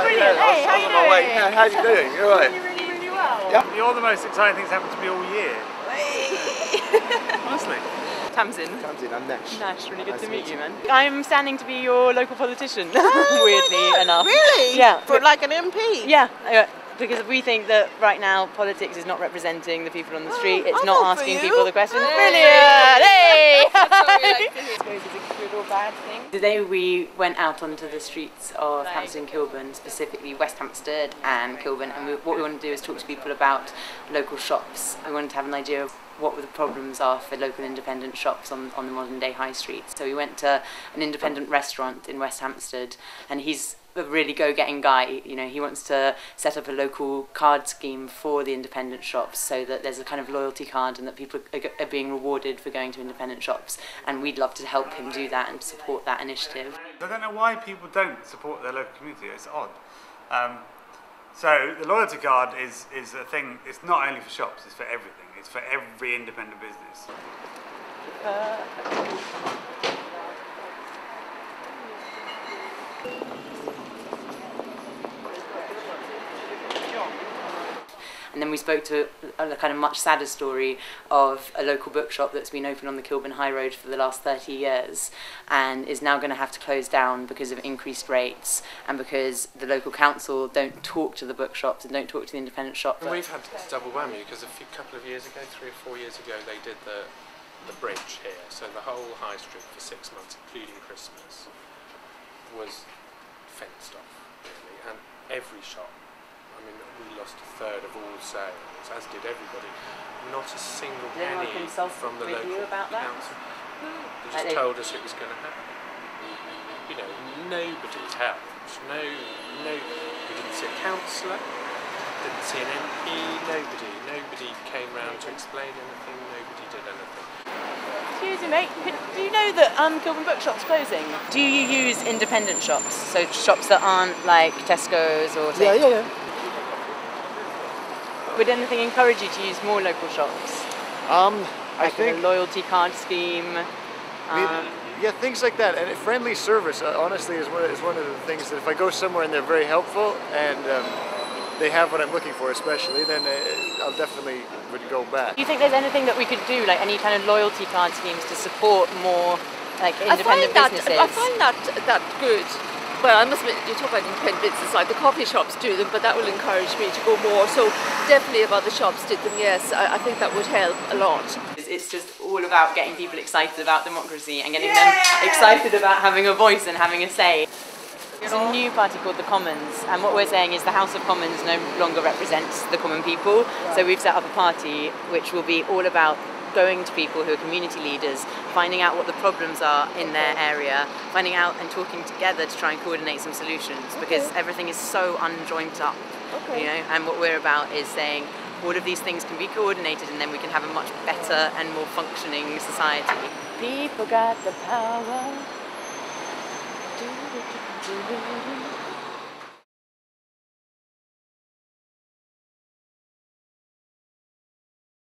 Brilliant. Hey, how you doing? Yeah, how you doing? You're right. Really well. Yep. You're the most exciting thing's happened to me all year. Honestly. Tamsin. Tamsin, I'm Nash. Nash, really good Nice to to meet meet you, you. man. I'm standing to be your local politician, weirdly enough. Really? Yeah. For like an MP? Yeah, because we think that right now politics is not representing the people on the street. It's I'll not vote for asking you. people the questions. Hey. Brilliant! Hey! That's what we like to hear. I suppose it's a good or bad thing. Today we went out onto the streets of Hampstead and Kilburn, specifically West Hampstead and Kilburn, and what we want to do is talk to people about local shops. We wanted to have an idea of what the problems are for local independent shops on the modern day high street. So we went to an independent restaurant in West Hampstead, and he's a really go-getting guy. You know, he wants to set up a local card scheme for the independent shops so that there's a kind of loyalty card and that people are being rewarded for going to independent shops, and we'd love to help him do that and support that initiative. I don't know why people don't support their local community. It's odd. So the loyalty card is a thing. It's not only for shops, it's for everything. It's for every independent business. And then we spoke to a kind of much sadder story of a local bookshop that's been open on the Kilburn High Road for the last 30 years and is now going to have to close down because of increased rates and because the local council don't talk to the bookshops and don't talk to the independent shops. And we've had double whammy because a couple of years ago, 3 or 4 years ago, they did the bridge here. So the whole high street for 6 months, including Christmas, was fenced off, really, and every shop. I mean, we lost a third of all sales, as did everybody. Not a single penny from the local council. They just told us it was going to happen. You know, nobody helped. No, we didn't see a councillor, didn't see an MP, nobody came round to explain anything, nobody did anything. Excuse me, mate. Do you know that Kilburn Bookshop's closing? Do you use independent shops? So shops that aren't like Tesco's or things? Yeah. Would anything encourage you to use more local shops? I think a loyalty card scheme. yeah, things like that, and friendly service. Honestly, is one of the things that if I go somewhere and they're very helpful and they have what I'm looking for, especially, then I'll definitely would go back. Do you think there's anything that we could do, like any kind of loyalty card schemes to support more like independent businesses? I find that good. Well, I must admit, you talk about independent businesses, like the coffee shops do them, but that will encourage me to go more. So definitely if other shops did them, yes, I think that would help a lot. It's just all about getting people excited about democracy and getting them excited about having a voice and having a say. There's a new party called the Commons, and what we're saying is the House of Commons no longer represents the common people, so we've set up a party which will be all about going to people who are community leaders, finding out what the problems are in their area, finding out and talking together to try and coordinate some solutions, because everything is so unjoined up, you know, and what we're about is saying all of these things can be coordinated and then we can have a much better and more functioning society. People got the power.